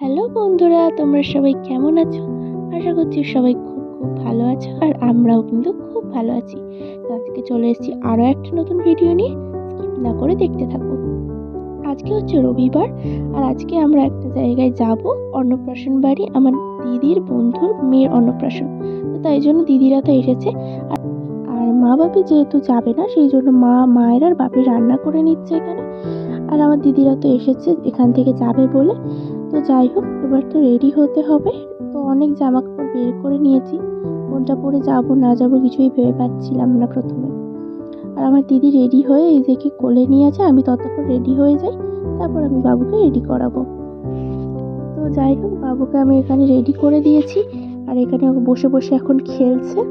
Hello বন্ধুরা, তোমরা সবাই কেমন আছো? আশা করছি সবাই খুব খুব ভালো আছো, আর আমরাও কিন্তু খুব ভালো আছি। তো আজকে চলে এসেছি আরও একটা নতুন ভিডিও নিয়ে। স্কিপ না করে দেখতে থাকো। আজকে হচ্ছে রবিবার, আর আজকে আমরা একটা জায়গায় যাব, অন্নপ্রাশন বাড়ি, আমার দিদির বন্ধুর মেয়ের অন্নপ্রাশন। তো তাই জন্য দিদিরা তো এসেছে, আর মা বাপি যেহেতু যাবে না, সেই জন্য মায়ের আর বাপি রান্না করে নিচ্ছে এখানে। আর আমার দিদিরা তো এসেছে এখান থেকে যাবে বলে। তো যাই হোক, এবার তো রেডি হতে হবে। তো অনেক জামা কাপড় বের করে নিয়েছি, কোনটা পরে যাব না যাব কিছুই ভেবে পাচ্ছিলাম না প্রথমে। আর আমার দিদি রেডি হয়ে এই যে কি কোলে নিয়ে আছে, আমি ততক্ষণ রেডি হয়ে যাই, তারপর আমি বাবুকে রেডি করাবো। তো যাই হোক, বাবুকে আমি এখানে রেডি করে দিয়েছি, আর এখানে বসে বসে এখন খেলছে।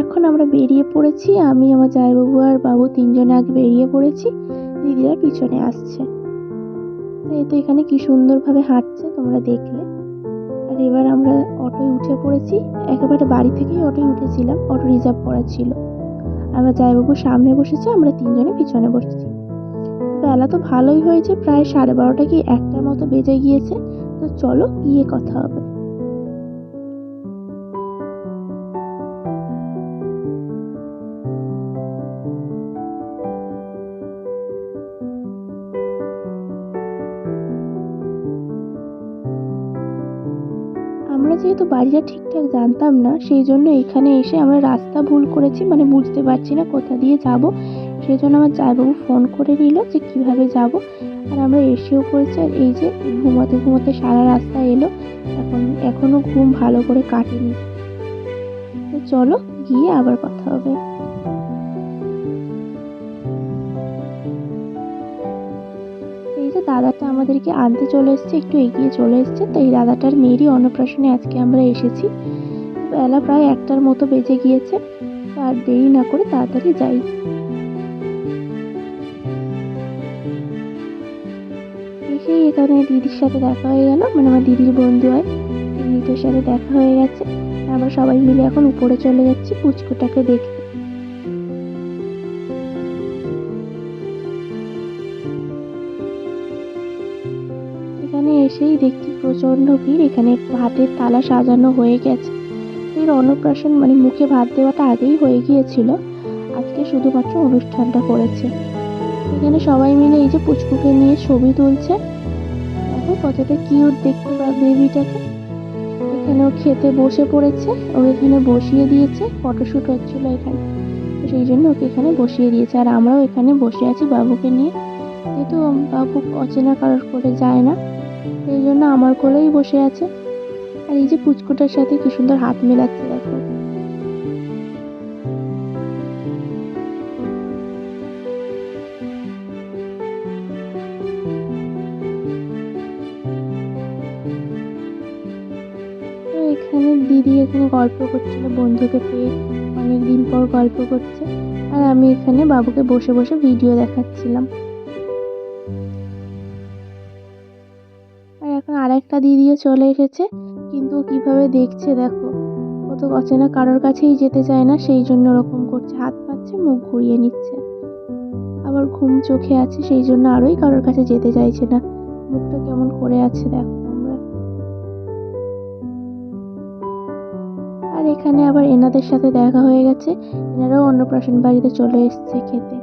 এখন আমরা বেরিয়ে পড়েছি, আমি আমার জামাইবাবু আর বাবু তিনজনে আগে বেরিয়ে পড়েছি, দিদিরা পিছনে আসছে। এই তো এখানে কি সুন্দরভাবে হাঁটছে তোমরা দেখলে। আর এবার আমরা অটোয় উঠে পড়েছি, একেবারে বাড়ি থেকেই অটোয় উঠেছিলাম, অটো রিজার্ভ করা ছিল। আমার জামাইবাবু সামনে বসেছে, আমরা তিনজনে পিছনে বসেছি। বেলা তো ভালোই হয়েছে, প্রায় 12:30 কি 1টার মতো বেজে গিয়েছে। তো চলো গিয়ে কথা হবে। আমরা যেহেতু বাড়িটা ঠিকঠাক জানতাম না, সেই জন্য এখানে এসে আমরা রাস্তা ভুল করেছি, মানে বুঝতে পারছি না কোথা দিয়ে যাব। সেই জন্য আমার জামাইবাবু ফোন করে নিল যে কিভাবে যাব। আর আমরা এসেও পড়েছি, আর এই যে ঘুমাতে ঘুমাতে সারা রাস্তা এলো, এখনো ঘুম ভালো করে কাটেনি। তো চলো গিয়ে আবার কথা হবে। এই যে দাদাটা আমাদেরকে আনতে চলে এসছে, একটু এগিয়ে চলে এসছে। তো এই দাদাটার মেয়েরই অন্নপ্রাশনে আজকে আমরা এসেছি। বেলা প্রায় 1টার মতো বেজে গিয়েছে, তো আর দেরি না করে তাড়াতাড়ি যাই। এসেই এখানে দিদির সাথে দেখা হয়ে গেল, মানে আমার দিদির বন্ধু হয়, দিদিদের সাথে দেখা হয়ে গেছে। আমরা সবাই মিলে এখন উপরে চলে যাচ্ছি পুচকুটাকে দেখতে। এখানে এসেই দেখছি প্রচন্ড ভিড়, এখানে ভাতের থালা সাজানো হয়ে গেছে। এর অন্নপ্রাশন মানে মুখে ভাত দেওয়াটা আগেই হয়ে গিয়েছিল, আজকে শুধুমাত্র অনুষ্ঠানটা করেছে। এখানে সবাই মিলে এই যে পুচকুকে নিয়ে ছবি তুলছে। দেখো কতটা কিউট দেখতে বা বেবিটাকে। এখানেও খেতে বসে পড়েছে, ও এখানে বসিয়ে দিয়েছে, ফটোশুট হচ্ছিল এখানে, তো সেই জন্য ওকে এখানে বসিয়ে দিয়েছে। আর আমরাও এখানে বসে আছি বাবুকে নিয়ে, যেহেতু বাবু অচেনা কারোর কোলে যায় না, সেই জন্য আমার কোলেই বসে আছে। আর এই যে পুচকুটার সাথে কি সুন্দর হাত মেলাচ্ছে দেখো। তো এখানে দিদি এখানে গল্প করছিল, বন্ধুকে পেয়ে অনেকদিন পর গল্প করছে। আর আমি এখানে বাবুকে বসে বসে ভিডিও দেখাচ্ছিলাম। আর এখন আরেকটা দিদিও চলে এসেছে, কিন্তু কিভাবে দেখছে দেখো, ও তো অচেনা কারোর কাছেই যেতে চায় না, সেই জন্য ওরকম করছে, হাত পাচ্ছে, মুখ ঘুরিয়ে নিচ্ছে। আবার ঘুম চোখে আছে, সেই জন্য আরোই কারোর কাছে যেতে চাইছে না। মুখটা কেমন করে আছে দেখো তোমরা। আর এখানে আবার এনাদের সাথে দেখা হয়ে গেছে, এনারাও অন্নপ্রাশন বাড়িতে চলে এসছে খেতে।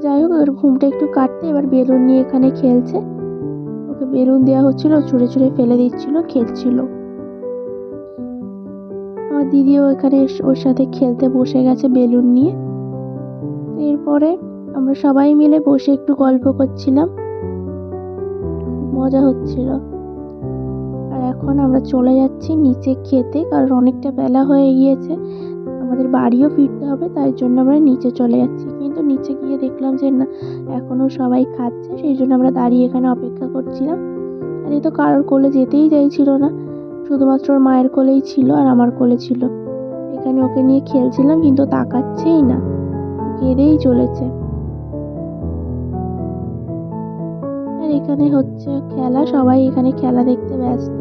যাই হোক, ওর ঘুমটা একটু কাটতে এবার বেলুন নিয়ে এখানে খেলছে। ওকে বেলুন দেওয়া হচ্ছিল, ছুঁড়ে ছুঁড়ে ফেলে দিচ্ছিল, খেলছিল। আমার দিদিও এখানে ওর সাথে খেলতে বসে গেছে বেলুন নিয়ে। এরপরে আমরা সবাই মিলে বসে একটু গল্প করছিলাম, মজা হচ্ছিল। আর এখন আমরা চলে যাচ্ছি নিচে খেতে, কারণ অনেকটা বেলা হয়ে গিয়েছে, আমাদের বাড়িও ফিরতে হবে, তাই জন্য আমরা নিচে চলে যাচ্ছি। কিন্তু নিচে গিয়ে দেখলাম যে না, এখনো সবাই খাচ্ছে, সেই জন্য আমরা দাঁড়িয়ে এখানে অপেক্ষা করছিলাম। আর এই তো কারোর কোলে যেতেই চাইছিল না, শুধুমাত্র ওর মায়ের কোলেই ছিল আর আমার কোলে ছিল। এখানে ওকে নিয়ে খেলছিলাম, কিন্তু তাকাচ্ছেই না, কেঁদেই চলেছে। আর এখানে হচ্ছে খেলা, সবাই এখানে খেলা দেখতে ব্যস্ত।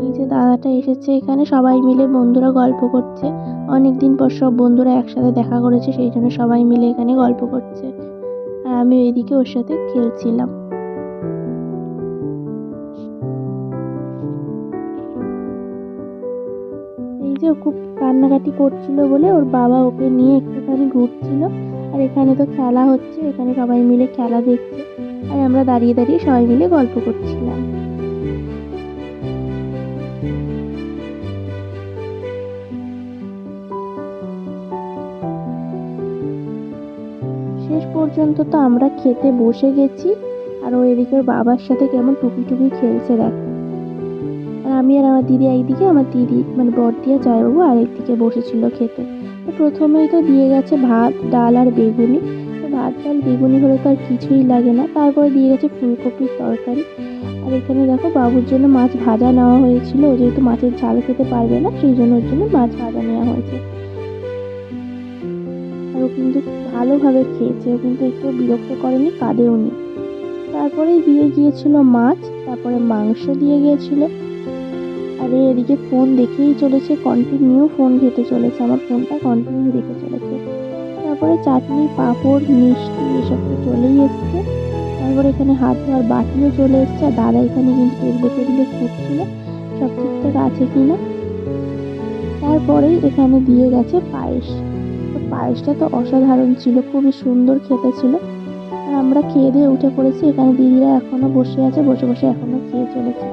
এই যে দাদাটা এসেছে, এখানে সবাই মিলে বন্ধুরা গল্প করছে, অনেকদিন পর সব বন্ধুরা একসাথে দেখা করেছে, সেই জন্য সবাই মিলে এখানে গল্প করছে আর আমি এদিকে ওর সাথে খেলছিলাম। এই যে ও খুব কান্নাকাটি করছিল বলে ওর বাবা ওকে নিয়ে একটুখানি ঘুরছিল। আর এখানে তো খেলা হচ্ছে, এখানে সবাই মিলে খেলা দেখছে আর আমরা দাঁড়িয়ে দাঁড়িয়ে সবাই মিলে গল্প করছিলাম। শেষ পর্যন্ত তো আমরা খেতে বসে গেছি আর ও এদিকে ওর বাবার সাথে কেমন টুকি টুকি খেলছে দেখো। আর আমি আর আমার দিদি একদিকে, আমার দিদি মানে বড়দি আর জামাইবাবু আরেকদিকে বসেছিল খেতে। তো প্রথমেই তো দিয়ে গেছে ভাত, ডাল আর বেগুনি। তো ভাত, ডাল, বেগুনি হলে তো আর কিছুই লাগে না। তারপরে দিয়ে গেছে ফুলকপির তরকারি। আর এখানে দেখো বাবুর জন্য মাছ ভাজা নেওয়া হয়েছিল, ও যেহেতু মাছের ঝাল খেতে পারবে না সেই জন্য ওর জন্য মাছ ভাজা নেওয়া হয়েছে। আর ও কিন্তু ভালোভাবে খেয়েছে, ও কিন্তু একটু বিরক্ত করেনি, কাঁদেও নি। তারপরে দিয়ে গিয়েছিল মাছ, তারপরে মাংস দিয়ে গিয়েছিল। আর এদিকে ফোন দেখেই চলেছে, কন্টিনিউ ফোন ঘেটে চলেছে, আমার ফোনটা কন্টিনিউ দেখে চলেছে। তারপরে চাটনি, পাঁপড়, মিষ্টি এসব তো চলেই এসছে। তারপরে এখানে হাত ধোয়ার বাটিও চলে এসছে। আর দাদা এখানে কিন্তু টেবিলে টেবিলে খুঁজছিল সব ঠিকঠাক আছে কিনা। তারপরেই এখানে দিয়ে গেছে পায়েস। তো পায়েসটা তো অসাধারণ ছিল, খুবই সুন্দর খেতে ছিল। আর আমরা খেয়ে দিয়ে উঠে পড়েছি, এখানে দিদিরা এখনো বসে আছে, বসে বসে এখনো খেয়ে চলেছে।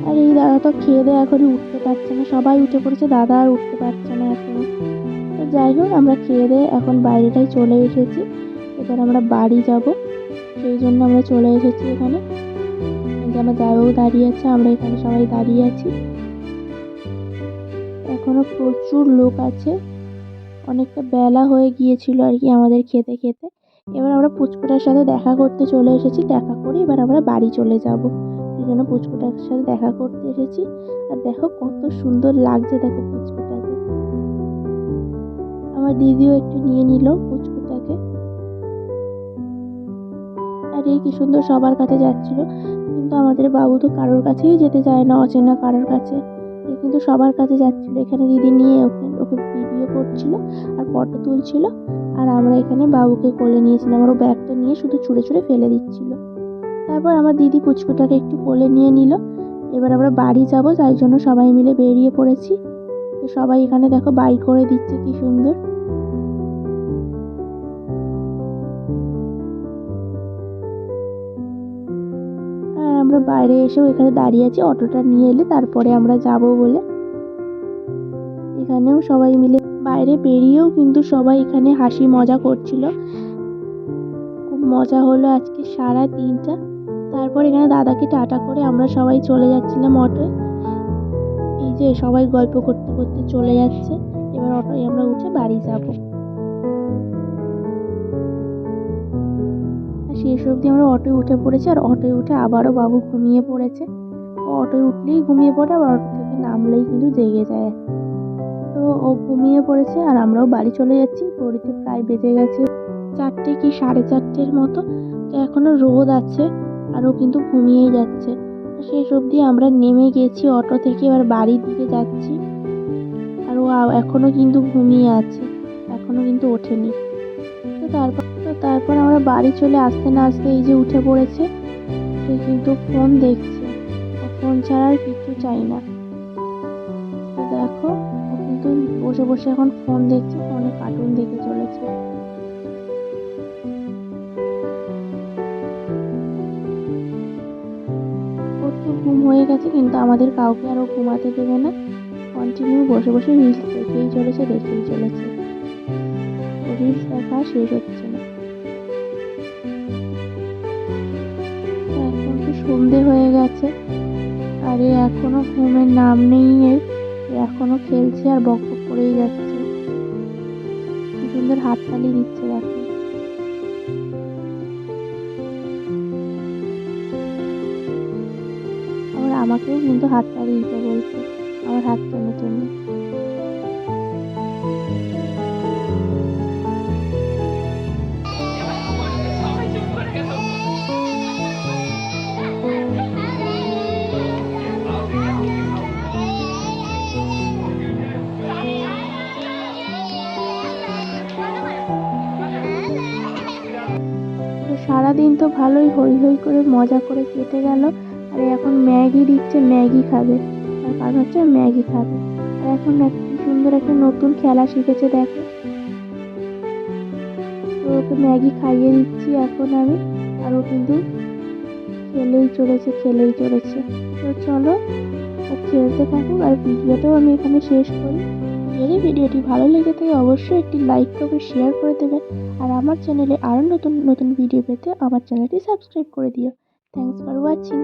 আর এই দাদা তো খেয়ে দিয়ে এখনই উঠতে পারছে না, সবাই উঠে পড়েছে, দাদা আর উঠতে পারছে না এখনো। তো যাই হোক, আমরা খেয়ে দিয়ে এখন বাইরেটাই চলে এসেছি। এবার আমরা বাড়ি যাব, সেই জন্য আমরা চলে এসেছি এখানে। এই যে আমার জামাইবাবু দাঁড়িয়ে আছে, আমরা এখানে সবাই দাঁড়িয়ে আছি। এখনো প্রচুর লোক আছে, অনেকটা বেলা হয়ে গিয়েছিল আর কি আমাদের খেতে খেতে। এবার আমরা পুচকুটার সাথে দেখা করতে চলে এসেছি, দেখা করে এবার আমরা বাড়ি চলে যাব। সেই জন্য পুচকুটার সাথে দেখা করতে এসেছি। আর দেখো কত সুন্দর লাগছে, দেখো পুচকুটাকে। আমার দিদিও একটু নিয়ে নিল পুচকুটাকে। আর এই কি সুন্দর সবার কাছে যাচ্ছিল, কিন্তু আমাদের বাবু তো কারোর কাছেই যেতে চায় না, অচেনা কারোর কাছে। এ কিন্তু সবার কাছে যাচ্ছিল, এখানে দিদি নিয়ে ওকে ওকে ভিডিও করছিল আর ফটো তুলছিল। আর আমরা এখানে বাবুকে কোলে নিয়েছিলাম, আর ও ব্যাগটা নিয়ে শুধু ছুঁড়ে ছুঁড়ে ফেলে দিচ্ছিল। তারপর আমার দিদি পুচকুটাকে একটু কোলে নিয়ে নিল। এবার আমরা বাড়ি যাব, তাই জন্য সবাই মিলে বেরিয়ে পড়েছি। তো সবাই এখানে দেখো বাই করে দিচ্ছে, কি সুন্দর। আর আমরা বাইরে এসেও এখানে দাঁড়িয়ে আছি, অটোটা নিয়ে এলে তারপরে আমরা যাব বলে। এখানেও সবাই মিলে বাইরে বেরিয়েও কিন্তু সবাই এখানে হাসি মজা করছিল, খুব মজা হলো আজকে সারা দিনটা। তারপর এখানে দাদাকে টাটা করে আমরা সবাই চলে যাচ্ছিলাম অটোয়। এই যে সবাই গল্প করতে করতে চলে যাচ্ছে, এবার অটোয় আমরা উঠে বাড়ি যাব। শেষ অবধি আমরা অটোয় উঠে পড়েছি, আর অটোয় উঠে আবারও বাবু ঘুমিয়ে পড়েছে। ও অটোয় উঠলেই ঘুমিয়ে পড়ে, আবার অটো থেকে নামলেই কিন্তু জেগে যায়। তো ও ঘুমিয়ে পড়েছে আর আমরাও বাড়ি চলে যাচ্ছি। ঘড়িতে প্রায় বেজে গেছে 4টে কি 4:30 মতো। তো এখনো রোদ আছে আর ও কিন্তু ঘুমিয়েই যাচ্ছে। শেষ অবধি আমরা নেমে গেছি অটো থেকে, এবার বাড়ির দিকে যাচ্ছি। আর ও এখনো কিন্তু ঘুমিয়ে আছে, এখনো কিন্তু ওঠেনি। তো তারপর আমরা বাড়ি চলে আসতে না আসতে এই যে উঠে পড়েছে, সে কিন্তু ফোন দেখছে, ফোন ছাড়া আর কিছু চাই না। তো দেখো ও কিন্তু বসে বসে এখন ফোন দেখছে, ফোনে কার্টুন দেখে চলেছে। ওর তো ঘুম হয়ে গেছে, কিন্তু আমাদের কাউকে আরও ঘুমাতে দেবে না, কন্টিনিউ বসে বসে রিলস দেখেই চলেছে। ও রিলস দেখা শেষ হচ্ছে না। এখন তো সন্ধে হয়ে গেছে, আর এখনো ঘুমের নাম নেই এর, এখনো খেলছে আর বক বক করেই যাচ্ছে। কি সুন্দর হাততালি দিচ্ছে দেখো। আবার আমাকেও কিন্তু হাততালি দিতে বলছে, আমার হাত টেনে টেনে। সারাদিন তো ভালোই হই হই করে মজা করে কেটে গেল। আর এখন ম্যাগি দিচ্ছে, ম্যাগি খাবে। তার কারণ হচ্ছে ম্যাগি খাবে। আর এখন কি সুন্দর একটা নতুন খেলা শিখেছে দেখো। তো ওকে ম্যাগি খাইয়ে দিচ্ছি এখন আমি। আর ও কিন্তু খেলেই চলেছে, খেলেই চলেছে। তো চলো ও খেলতে থাকুক, আর ভিডিওটাও আমি এখানে শেষ করি। যদি ভিডিওটি ভালো লেগে থাকে অবশ্যই একটি লাইক করবে, শেয়ার করে দেবে। আর আমার চ্যানেলে আরও নতুন নতুন ভিডিও পেতে আমার চ্যানেলটি সাবস্ক্রাইব করে দিও। Thanks for watching.